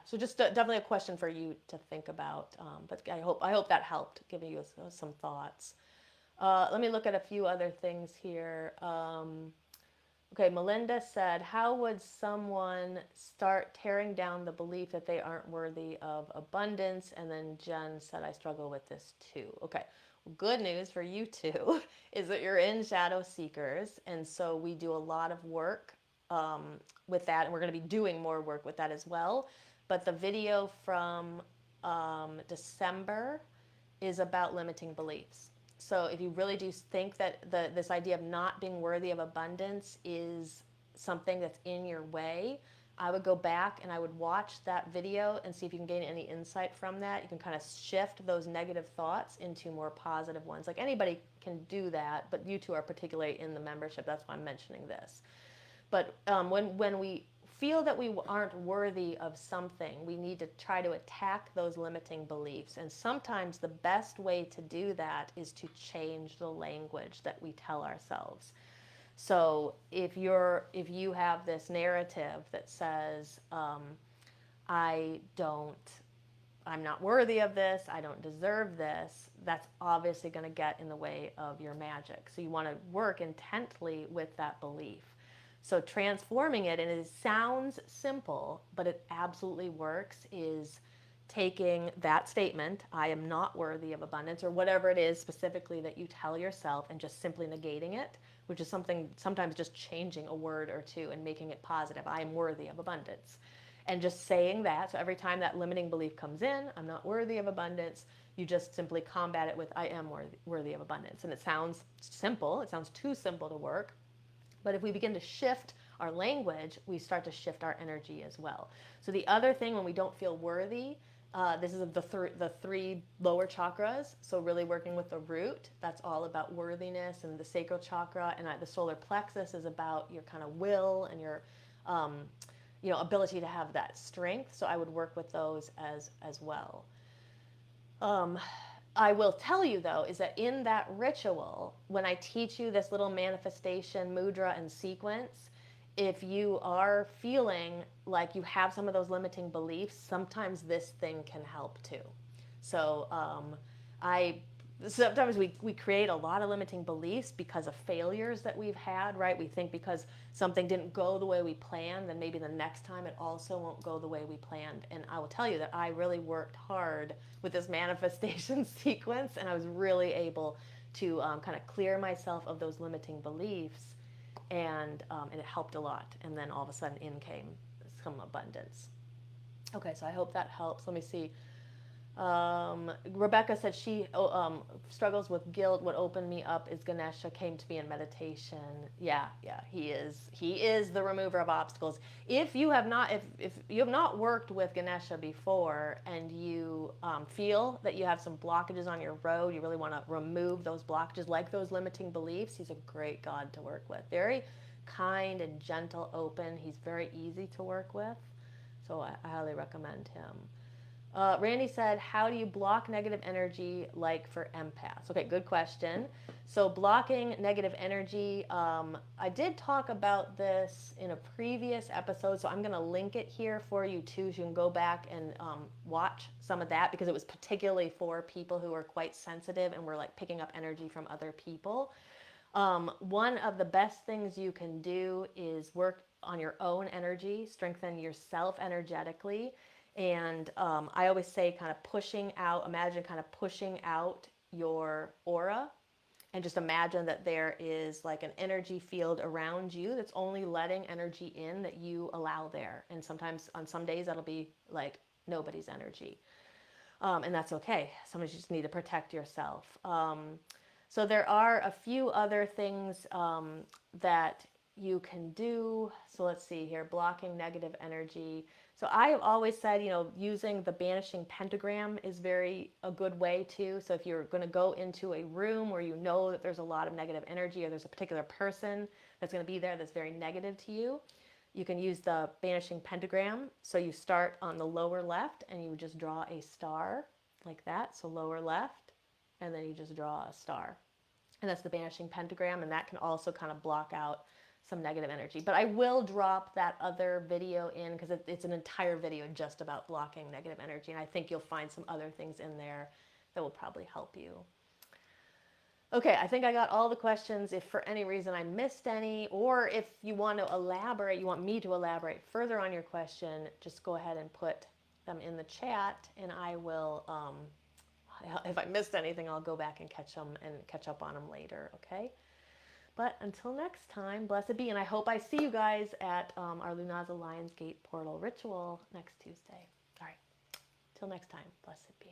so just definitely a question for you to think about. But I hope that helped, giving you some thoughts. Let me look at a few other things here. Okay, Melinda said, how would someone start tearing down the belief that they aren't worthy of abundance? And then Jen said, I struggle with this too. Okay, well, good news for you too is that you're in Shadow Seekers. And so we do a lot of work with that. And we're going to be doing more work with that as well. But the video from December is about limiting beliefs. So if you really do think that this idea of not being worthy of abundance is something that's in your way, I would go back and I would watch that video and see if you can gain any insight from that. You can kind of shift those negative thoughts into more positive ones. Like anybody can do that, but you two are particularly in the membership. That's why I'm mentioning this. But when we feel that we aren't worthy of something, we need to try to attack those limiting beliefs. And sometimes the best way to do that is to change the language that we tell ourselves. So if you have this narrative that says, I don't, I'm not worthy of this, I don't deserve this, that's obviously going to get in the way of your magic. So you want to work intently with that belief. So transforming it, and it sounds simple, but it absolutely works, is taking that statement, I am not worthy of abundance, or whatever it is specifically that you tell yourself, and just simply negating it, which is something, sometimes just changing a word or two and making it positive. I am worthy of abundance. And just saying that, so every time that limiting belief comes in, I'm not worthy of abundance, you just simply combat it with, I am worthy of abundance. And it sounds simple, it sounds too simple to work, but if we begin to shift our language, we start to shift our energy as well. So the other thing, when we don't feel worthy, this is the three lower chakras. So really working with the root, that's all about worthiness, and the sacral chakra, and the solar plexus is about your kind of will and your ability to have that strength. So I would work with those as well. I will tell you though, is that in that ritual, when I teach you this little manifestation mudra and sequence, if you are feeling like you have some of those limiting beliefs, sometimes this thing can help too. So I sometimes we create a lot of limiting beliefs because of failures that we've had, right? We think because something didn't go the way we planned, then maybe the next time it also won't go the way we planned. And I will tell you that I really worked hard with this manifestation sequence, and I was really able to kind of clear myself of those limiting beliefs, and it helped a lot. And then all of a sudden in came some abundance. Okay, so I hope that helps. Let me see. Rebecca said she struggles with guilt. What opened me up is Ganesha came to me in meditation. Yeah, he is the remover of obstacles. If you have not worked with Ganesha before, and you feel that you have some blockages on your road, you really want to remove those blockages, like those limiting beliefs, he's a great god to work with. Very kind and gentle, open. He's very easy to work with, so I highly recommend him. Randy said, how do you block negative energy like for empaths? Okay, good question. So blocking negative energy, I did talk about this in a previous episode, so I'm going to link it here for you too, so you can go back and watch some of that, because it was particularly for people who are quite sensitive and were like picking up energy from other people. One of the best things you can do is work on your own energy, strengthen yourself energetically. And I always say kind of pushing out, imagine kind of pushing out your aura, and just imagine that there is like an energy field around you that's only letting energy in that you allow there. And sometimes on some days that'll be like nobody's energy. And that's okay. Sometimes you just need to protect yourself. So there are a few other things that you can do. So let's see here, blocking negative energy. So I have always said, using the banishing pentagram is a good way too. So if you're going to go into a room where you know that there's a lot of negative energy, or there's a particular person that's going to be there that's very negative to you, you can use the banishing pentagram. So you start on the lower left and you just draw a star like that. So lower left, and then you just draw a star. And that's the banishing pentagram, and that can also kind of block out some negative energy. But I will drop that other video in, because it's an entire video just about blocking negative energy, and I think you'll find some other things in there that will probably help you. Okay, I think I got all the questions. If for any reason I missed any, or if you want to elaborate, you want me to elaborate further on your question, just go ahead and put them in the chat, and I will, if I missed anything, I'll go back and catch up on them later, okay? But until next time, blessed be. And I hope I see you guys at our Lughnasadh Lionsgate portal ritual next Tuesday. All right. Till next time, blessed be.